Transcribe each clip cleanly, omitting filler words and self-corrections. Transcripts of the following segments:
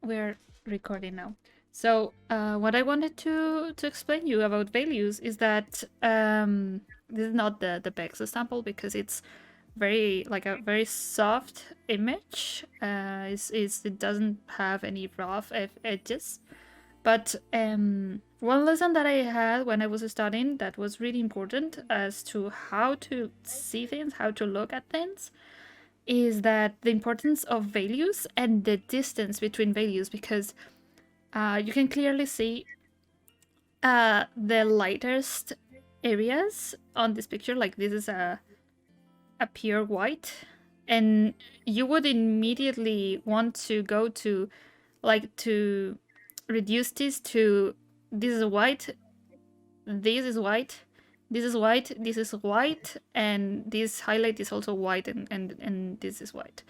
we're recording now. So what I wanted to explain you about values is that this is not the best example because it's very like a very soft image. It doesn't have any rough edges. But one lesson that I had when I was studying that was really important as to how to see things, how to look at things, is that the importance of values and the distance between values, because you can clearly see the lightest areas on this picture. Like this is a pure white, and you would immediately want to go to like to reduce this to this is white, this is white, this is white, this is white, and this highlight is also white, and this is white.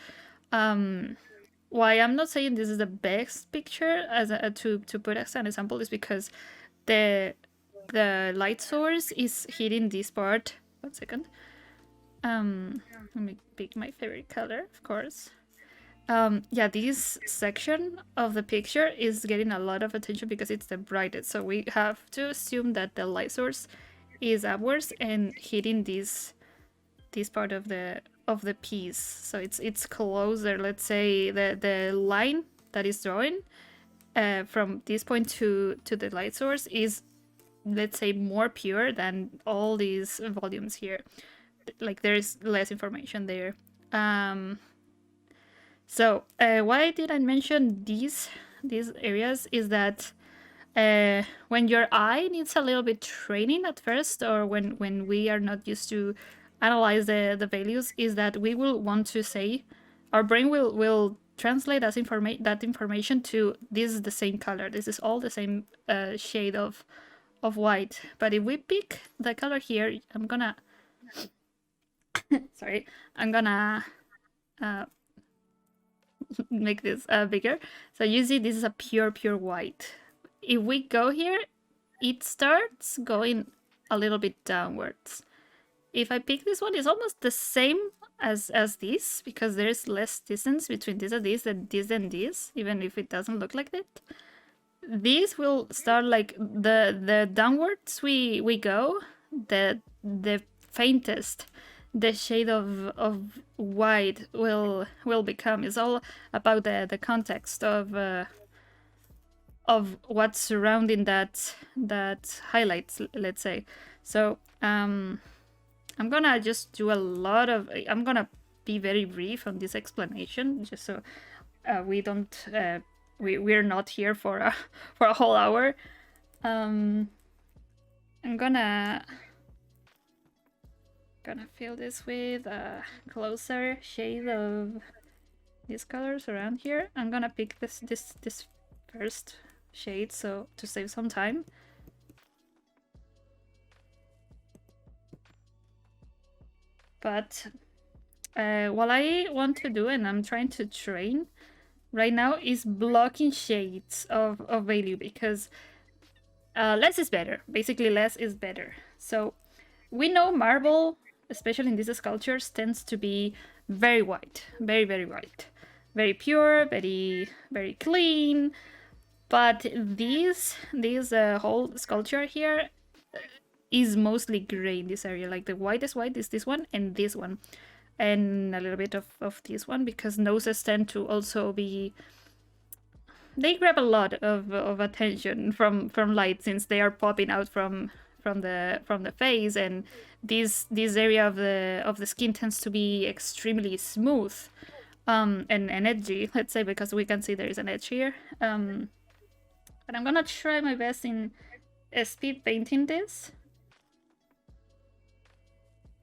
Why I'm not saying this is the best picture as to put as an example is because the light source is hitting this part. 1 second. Let me pick my favorite color, of course. Yeah, this section of the picture is getting a lot of attention because it's the brightest. So we have to assume that the light source is upwards and hitting this part of the piece. So it's closer. Let's say the line that is drawing from this point to the light source is, let's say, more pure than all these volumes here. Like there is less information there. So why did I mention these areas is that when your eye needs a little bit training at first, or when we are not used to analyze the values, is that we will want to say, our brain will translate that information to this is the same color, this is all the same shade of white. But if we pick the color here, I'm gonna sorry, I'm gonna make this bigger. So you see this is a pure white. If we go here, it starts going a little bit downwards. If I pick this one, it's almost the same as this, because there's less distance between this and this and this and this, even if it doesn't look like that. These will start like the downwards we go, the faintest the shade of white will become. It's all about the context of what's surrounding that highlights, let's say. So I'm gonna just do a lot of, I'm gonna be very brief on this explanation, just so we don't we're not here for a whole hour. I'm gonna fill this with a closer shade of these colors around here. I'm gonna pick this first shade, so to save some time. But what I want to do, and I'm trying to train right now, is blocking shades of value, because less is better. Basically, less is better. So we know marble, especially in these sculptures, tends to be very white, very white, very pure, very clean. But this whole sculpture here is mostly gray in this area. Like the whitest white is this one and this one, and a little bit of this one, because noses tend to also be, they grab a lot of attention from light, since they are popping out from the face, and this area of the skin tends to be extremely smooth and edgy, let's say, because we can see there is an edge here. But I'm gonna try my best in speed painting this.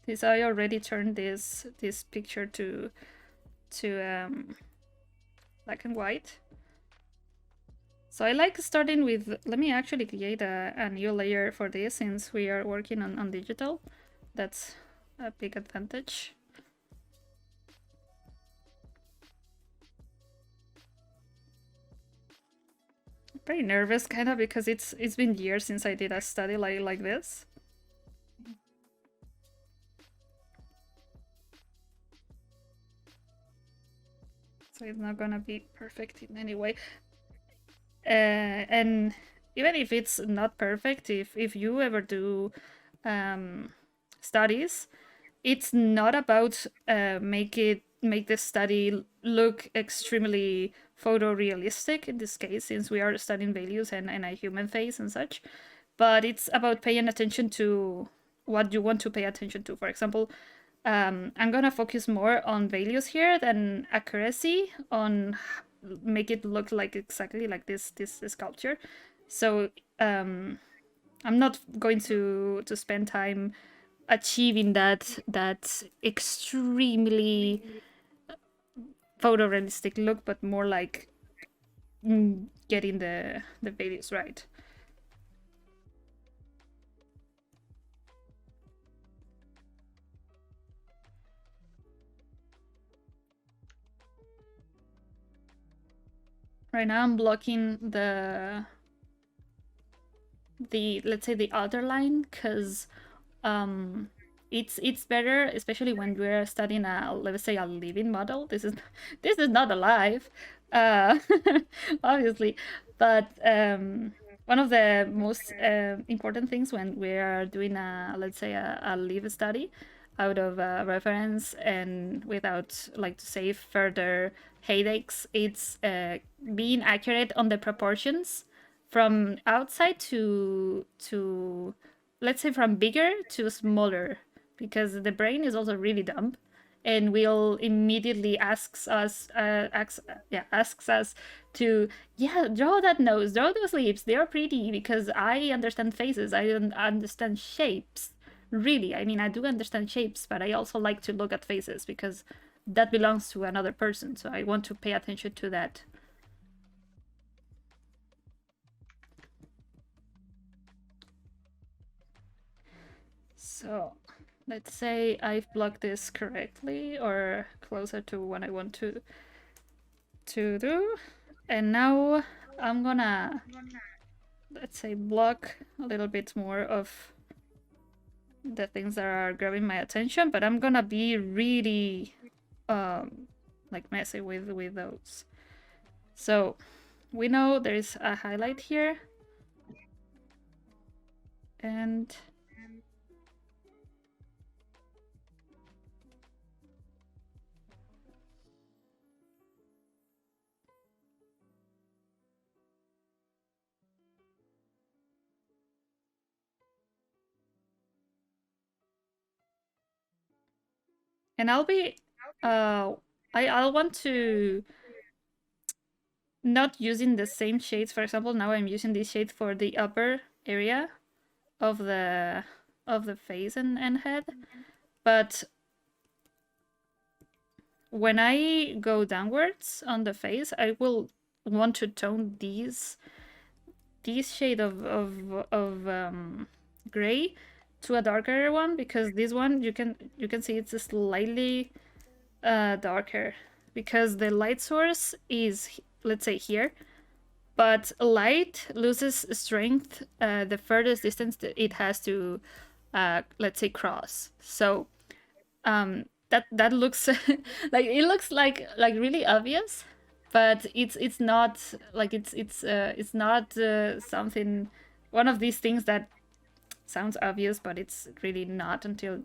Since I already turned this picture to black and white. So I like starting with, let me actually create a new layer for this, since we are working on digital. That's a big advantage. I'm pretty nervous, kind of, because it's been years since I did a study like this. So it's not gonna be perfect in any way. And even if it's not perfect, if you ever do studies, it's not about make the study look extremely photorealistic in this case, since we are studying values and a human face and such, but it's about paying attention to what you want to pay attention to. For example, I'm gonna focus more on values here than accuracy, on make it look like exactly like this sculpture. So I'm not going to spend time achieving that extremely photorealistic look, but more like getting the values right. Right now I'm blocking the let's say the other line, because it's better, especially when we're studying a, let's say, a living model. This is not alive, uh obviously, but one of the most important things when we are doing a, let's say, a live study out of reference and without, like, to save further headaches, it's being accurate on the proportions from outside to let's say from bigger to smaller, because the brain is also really dumb and will immediately asks us to, yeah, draw that nose, draw those lips, they're pretty, because I understand faces, I don't understand shapes. Really, I mean, I do understand shapes, but I also like to look at faces because that belongs to another person, so I want to pay attention to that. So let's say I've blocked this correctly or closer to what I want to do. And now I'm gonna, let's say, block a little bit more of the things that are grabbing my attention, but I'm gonna be really like messy with those. So we know there's a highlight here, and I'll be I'll want to not using the same shades. For example, now I'm using this shade for the upper area of the face and head, but when I go downwards on the face, I will want to tone these shade of gray to a darker one, because this one you can see it's slightly darker because the light source is, let's say, here, but light loses strength the furthest distance that it has to, let's say, cross. So that looks like it looks like really obvious, but it's not like it's not something, one of these things that sounds obvious, but it's really not until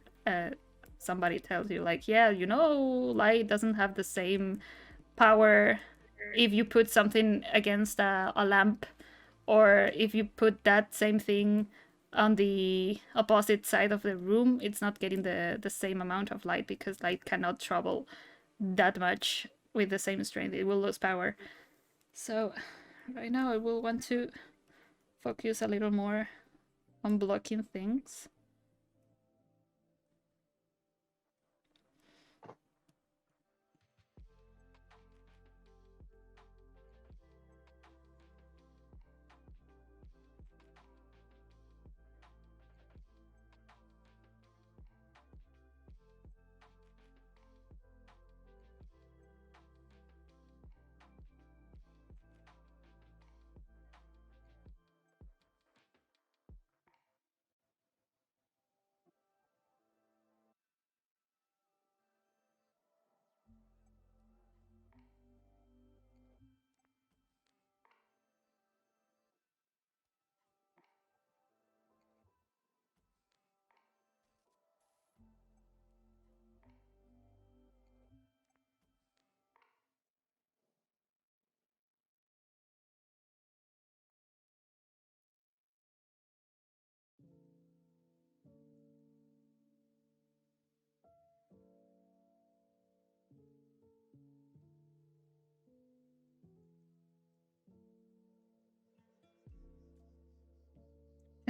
somebody tells you, like, yeah, light doesn't have the same power if you put something against a lamp, or if you put that same thing on the opposite side of the room, it's not getting the same amount of light, because light cannot travel that much with the same strength. It will lose power. So right now I will want to focus a little more on blocking things.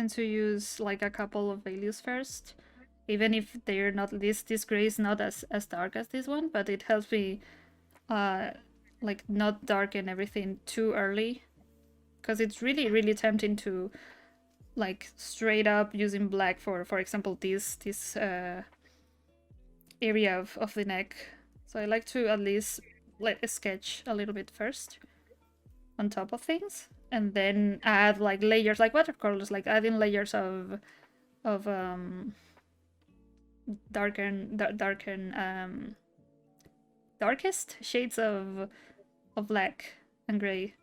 tend to use like a couple of values first, even if they're not this gray is not as dark as this one, but it helps me like not darken everything too early, because it's really tempting to like straight up using black for example this area of the neck. So I like to at least let sketch a little bit first on top of things, and then add like layers, like watercolors, like adding layers of darkest shades of black and gray.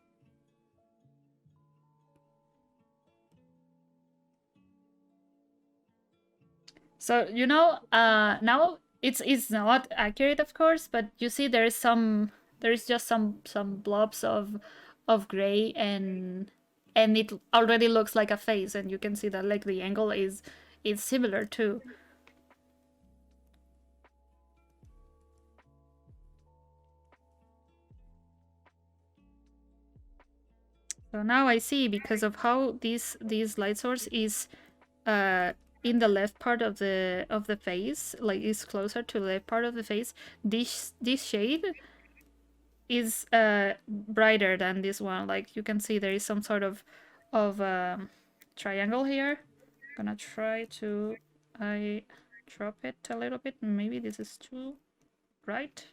So now it's not accurate, of course, but you see there is just some blobs of gray, and it already looks like a face, and you can see that like the angle is similar too. So now I see, because of how this light source is in the left part of the face, like is closer to the left part of the face, this shade is brighter than this one. Like you can see there is some sort of triangle here. I'm gonna try to I drop it a little bit. Maybe this is too bright.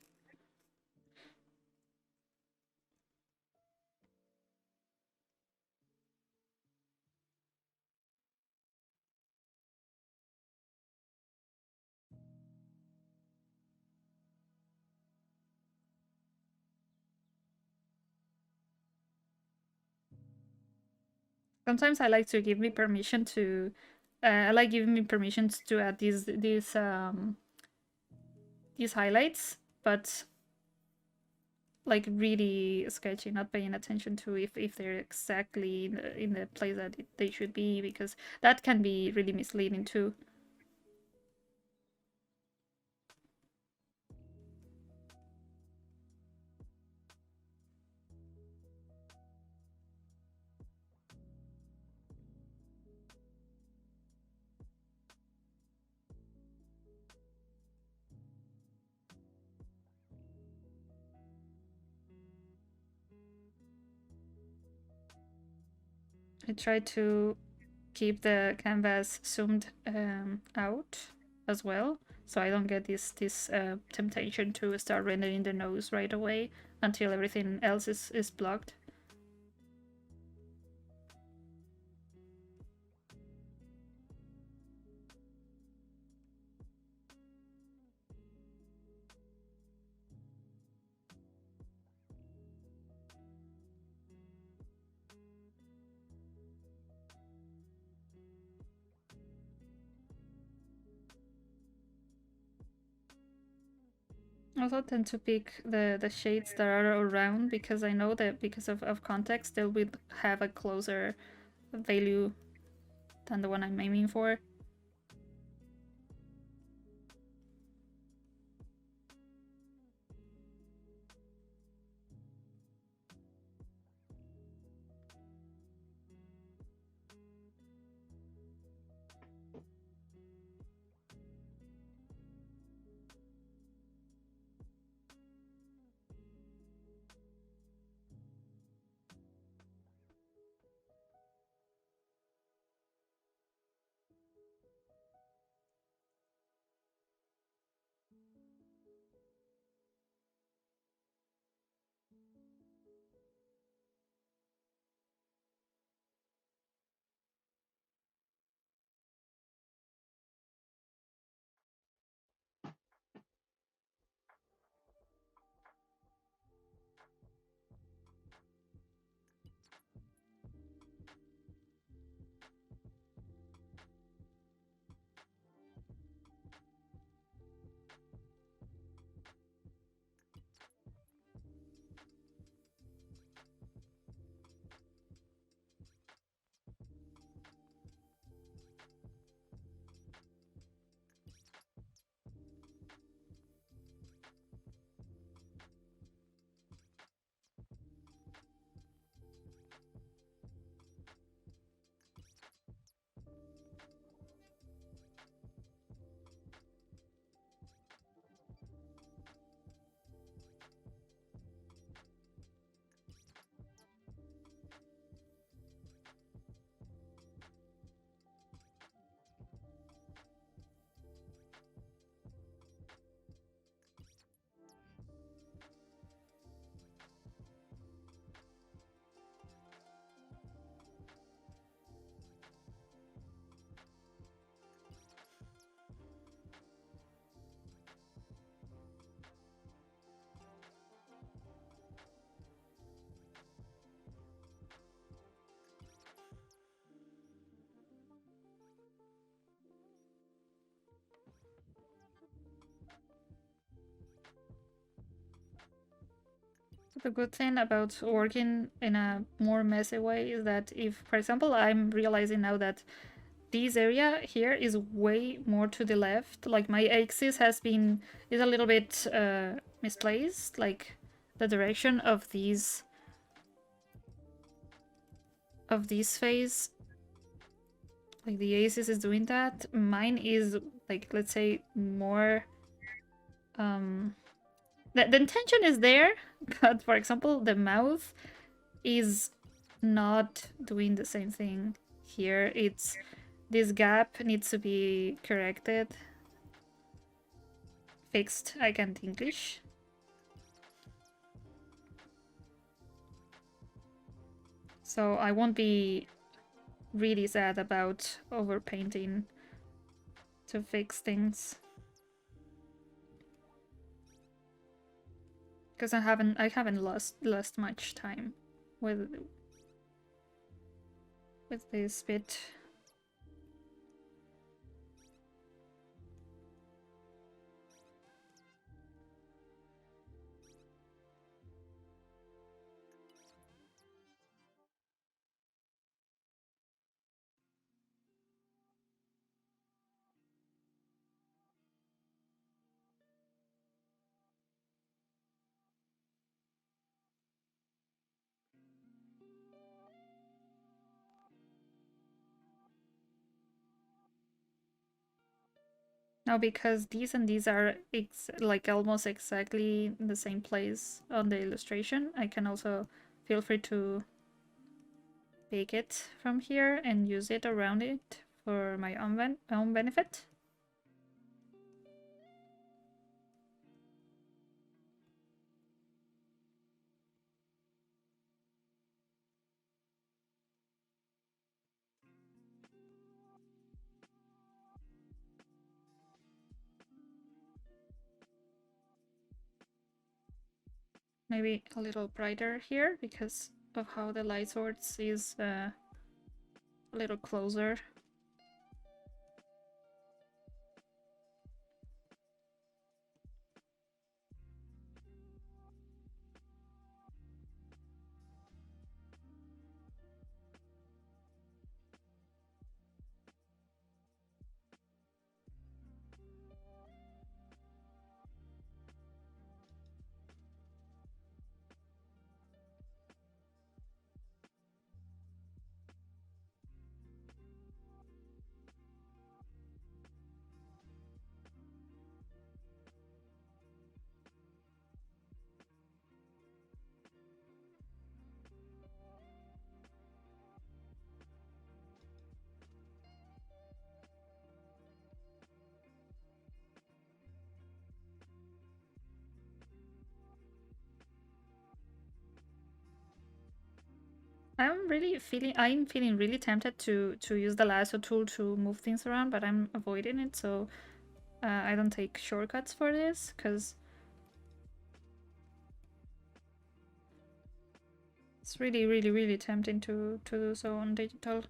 Sometimes I like to give me permission to I like giving me permissions to add these highlights, but like really sketchy, not paying attention to if they're exactly in the place that they should be, because that can be really misleading too. I try to keep the canvas zoomed out as well, so I don't get this temptation to start rendering the nose right away until everything else is blocked. I also tend to pick the shades that are around, because I know that because of context they will have a closer value than the one I'm aiming for. The good thing about working in a more messy way is that if, for example, I'm realizing now that this area here is way more to the left, like my axis is a little bit misplaced, like the direction of this phase, like the axis is doing that. Mine is, like, let's say more the intention is there, but for example the mouth is not doing the same thing here. It's this gap needs to be corrected, fixed. I can't English. So I won't be really sad about overpainting to fix things, because I haven't lost much time with this bit. Now, because these and these are like almost exactly in the same place on the illustration, I can also feel free to pick it from here and use it around it for my own benefit. Maybe a little brighter here because of how the light source is a little closer. I'm feeling really tempted to use the lasso tool to move things around, but I'm avoiding it, so I don't take shortcuts for this because it's really, really, really tempting to do so on digital.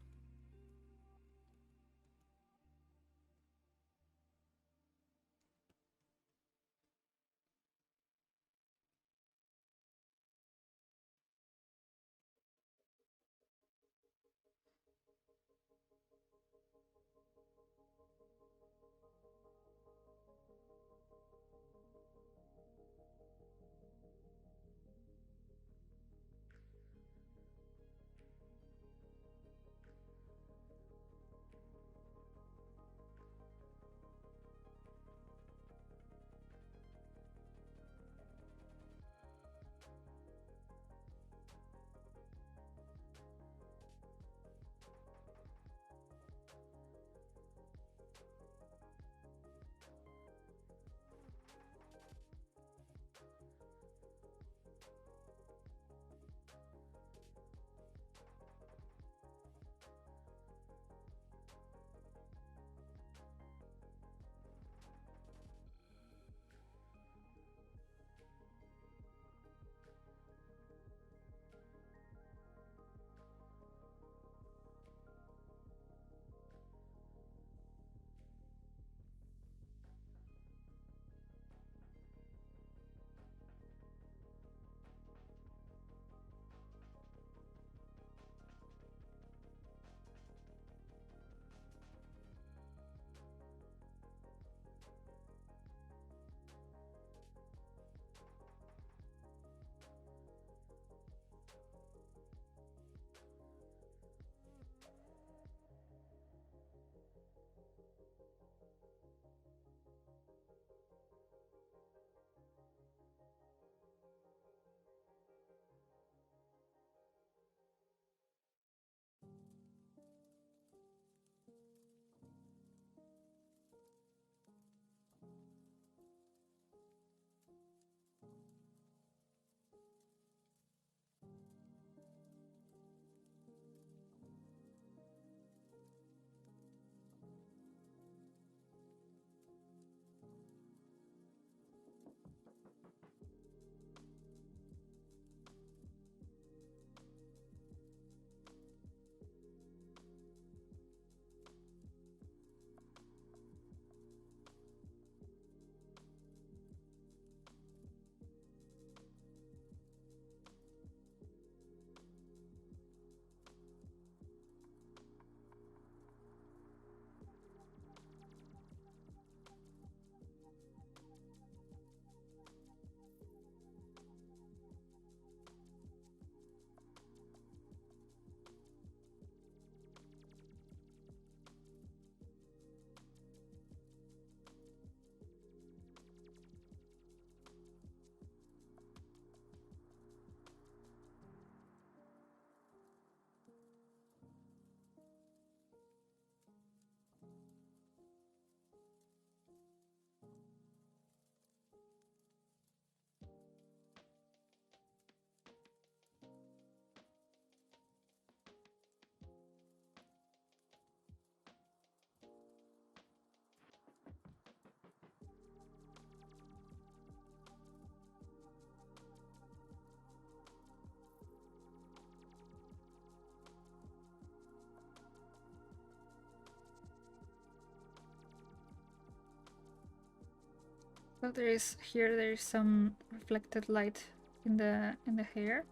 So there is some reflected light in the hair.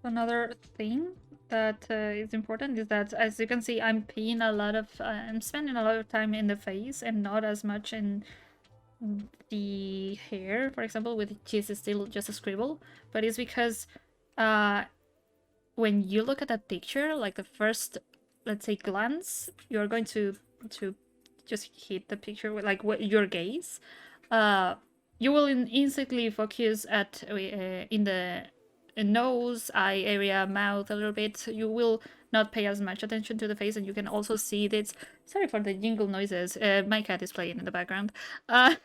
Another thing that is important is that, as you can see, I'm spending a lot of time in the face and not as much in the hair, for example, which is still just a scribble. But it's because uh, when you look at that picture, like the first, let's say, glance, you're going to just hit the picture with like your gaze. Uh, you will instantly focus at in the nose, eye area, mouth a little bit. You will not pay as much attention to the face, and you can also see this. Sorry for the jingle noises. My cat is playing in the background. Uh,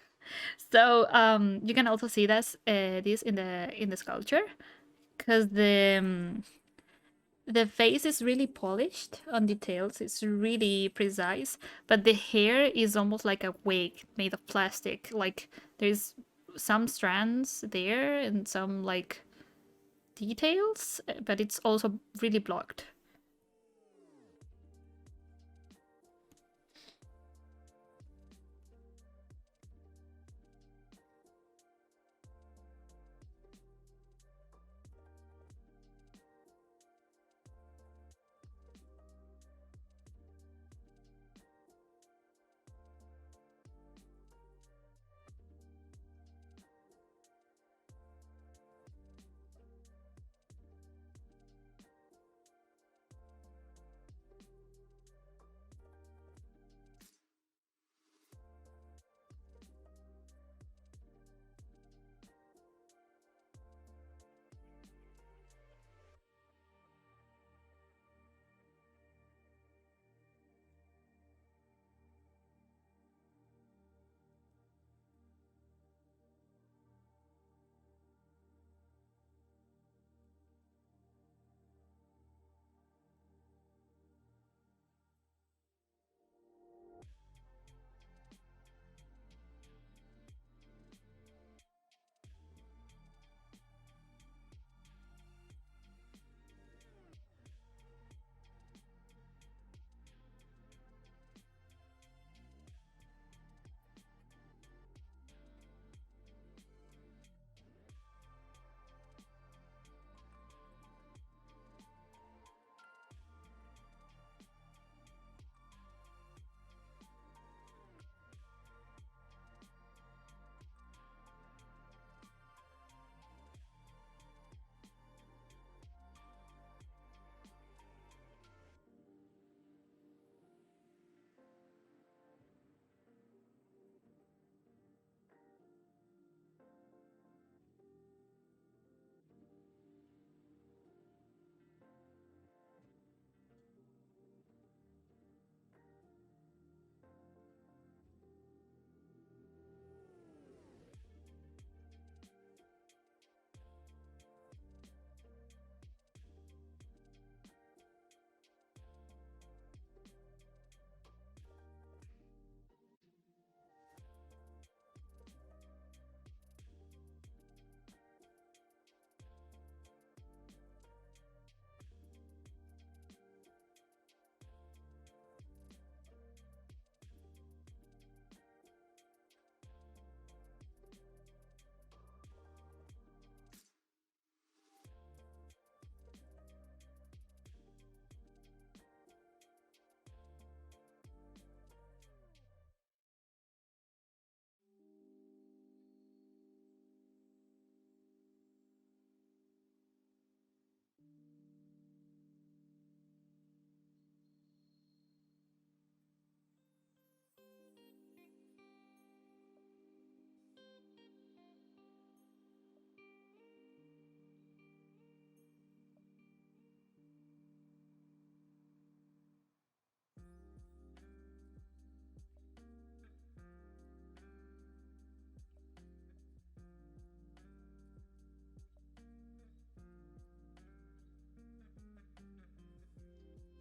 you can also see this in the sculpture because the face is really polished on details. It's really precise, but the hair is almost like a wig made of plastic. Like there's some strands there and some like details, but it's also really blocked.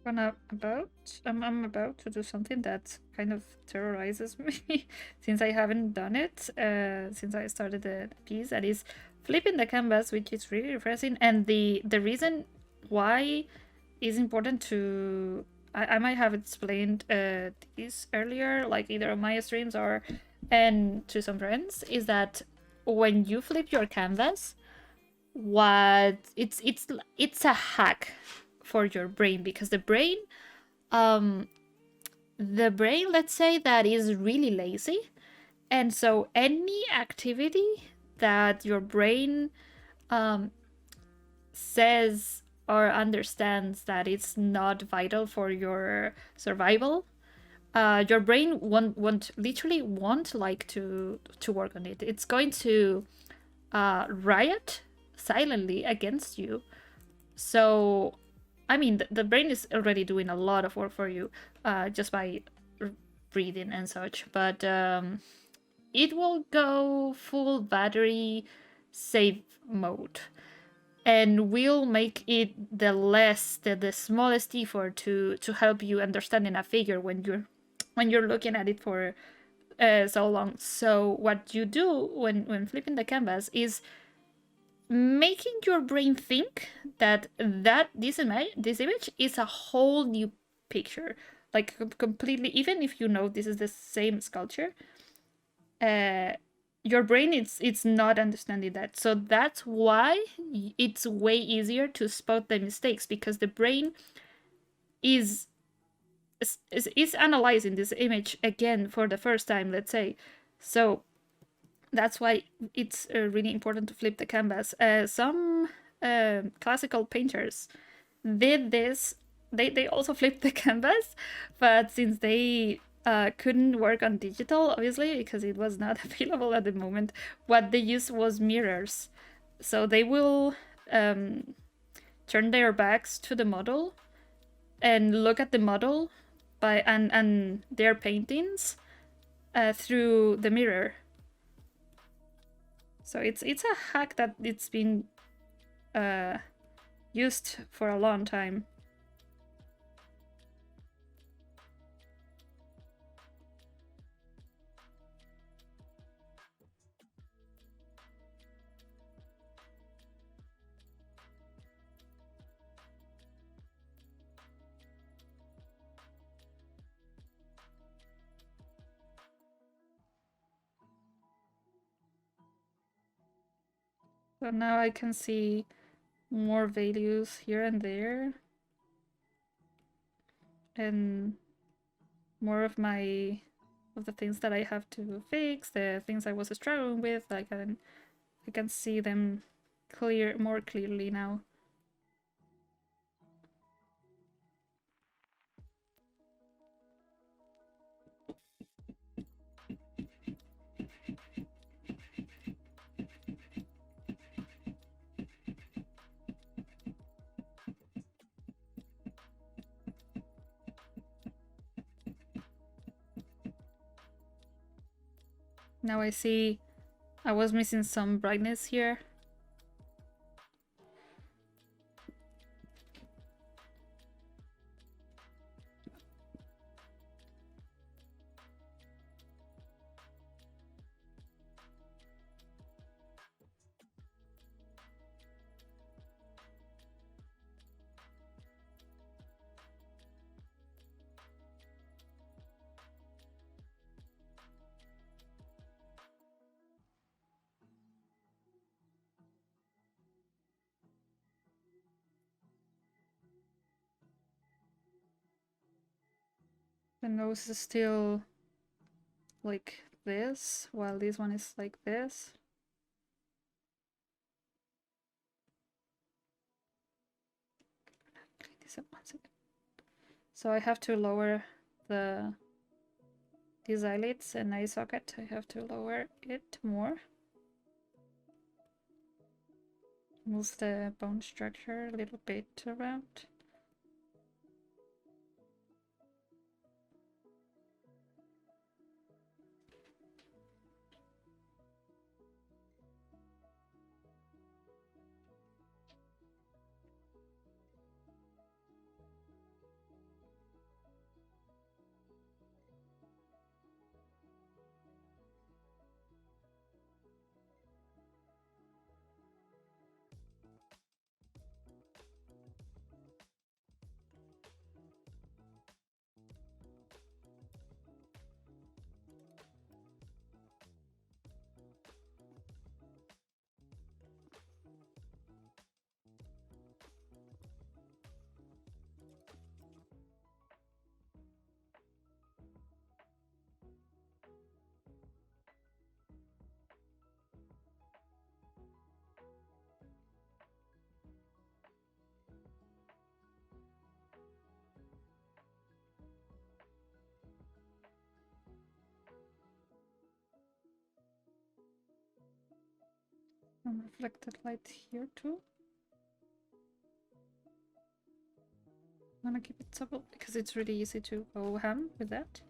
I'm about to do something that kind of terrorizes me since I haven't done it since I started the piece. That is flipping the canvas, which is really refreshing. And the reason why is important to I might have explained this earlier, like either on my streams or and to some friends, is that when you flip your canvas, what it's a hack for your brain, because um the brain, let's say, that is really lazy, and so any activity that your brain um says or understands that it's not vital for your survival, your brain won't literally won't like to work on it. It's going to riot silently against you. So, I mean, the brain is already doing a lot of work for you, just by breathing and such. But it will go full battery save mode, and will make it the smallest effort to help you understanding a figure when you're looking at it for so long. So what you do when flipping the canvas is making your brain think that this image is a whole new picture, like completely. Even if you know this is the same sculpture, uh your brain it's not understanding that. So that's why it's way easier to spot the mistakes, because the brain is is analyzing this image again for the first time, let's say. So that's why it's really important to flip the canvas. Some classical painters did this. They also flipped the canvas, but since they couldn't work on digital, obviously, because it was not available at the moment, what they used was mirrors. So they will turn their backs to the model and look at the model by and their paintings through the mirror. So it's a hack that it's been used for a long time. So now I can see more values here and there, and more of the things that I have to fix, the things I was struggling with. I can see them more clearly now. Now I see I was missing some brightness here. The nose is still like this, while this one is like this. So I have to lower these eyelids and eye socket. I have to lower it more. Move the bone structure a little bit around. and reflected light here too. I'm gonna keep it subtle because it's really easy to go ham with that.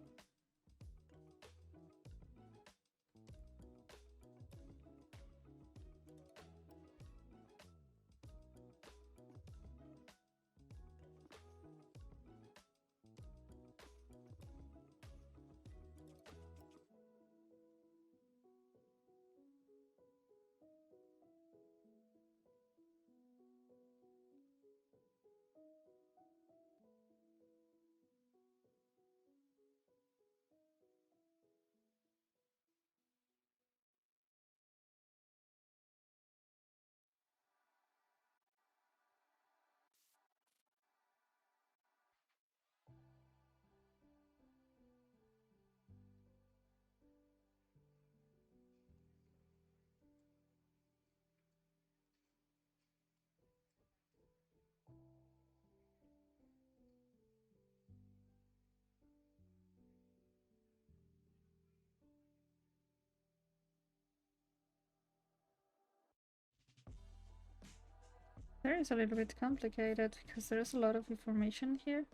There is a little bit complicated because there's a lot of information here.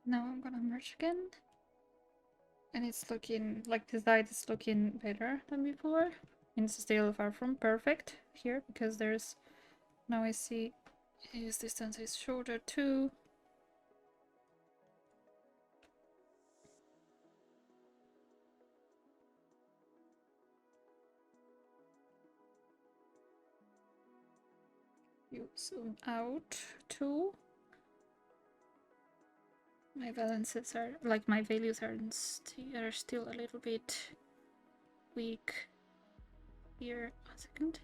Now I'm gonna merge again. And it's looking like the side is looking better than before. And it's still far from perfect here because there's, now I see his distance is shorter too. You zoom out too. My balances are, like my values are still a little bit weak here. 1 second.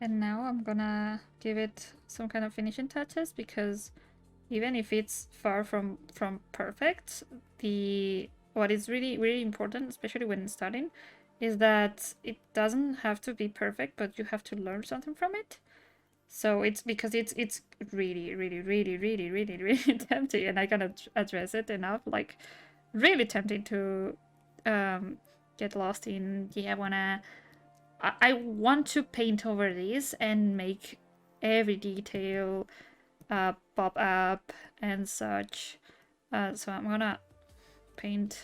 And now I'm gonna give it some kind of finishing touches, because even if it's far from perfect, what is really important, especially when starting, is that it doesn't have to be perfect, but you have to learn something from it. So it's because it's really tempting, and I cannot address it enough. Like, really tempting to get lost in. Yeah, I want to paint over this and make every detail pop up and such. So I'm gonna paint.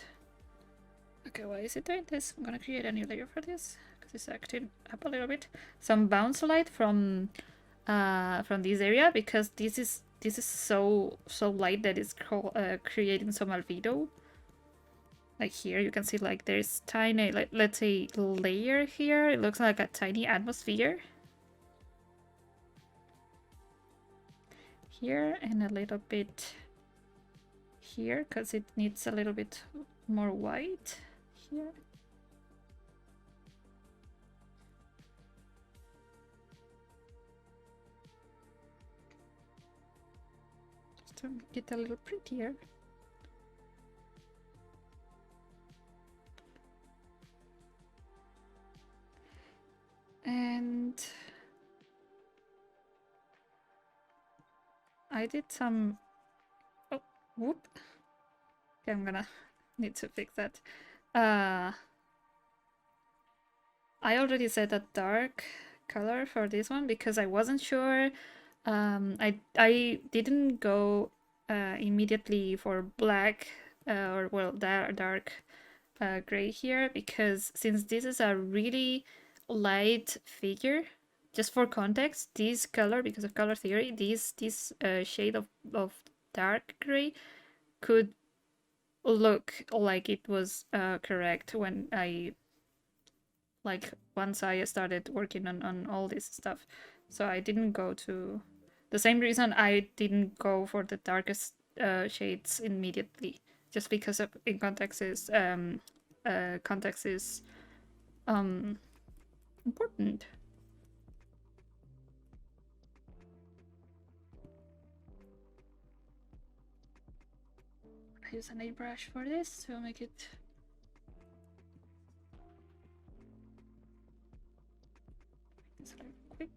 Okay, why is it doing this? I'm gonna create a new layer for this because it's acting up a little bit. Some bounce light from this area, because this is so light that it's creating some albedo. Like here you can see, like, there's tiny, like, let's say, layer here. It looks like a tiny atmosphere here, and a little bit here because it needs a little bit more white here. Just to make it a little prettier. And I did some... Oh, whoop. Okay, I'm gonna need to fix that. I already set a dark color for this one because I wasn't sure. I didn't go immediately for black or, well, dark gray here, because since this is a really light figure, just for context, this color, because of color theory, this shade of dark gray could look like it was correct when I, like, once I started working on all this stuff. So I didn't go to the same reason I didn't go for the darkest shades immediately, just because of in context is important. I use an airbrush for this to make it a little quick.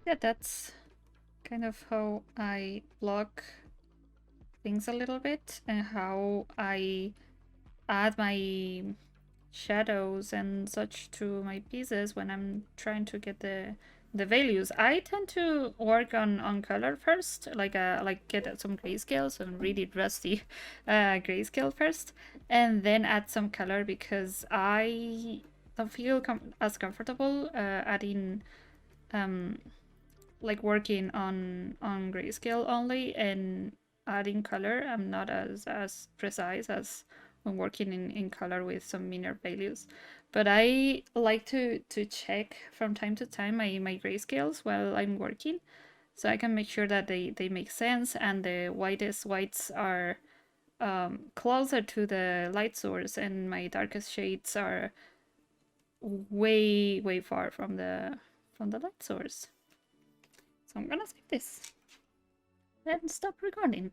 Yeah, that's kind of how I block things a little bit, and how I add my shadows and such to my pieces when I'm trying to get the values. I tend to work on color first, like get some grayscale, some really rusty grayscale first, and then add some color, because I don't feel as comfortable adding like working on grayscale only and adding color. I'm not as precise as when working in color with some minor values. But I like to check from time to time my grayscales while I'm working, so I can make sure that they make sense and the whitest whites are closer to the light source, and my darkest shades are way far from the light source. So I'm gonna skip this and stop recording.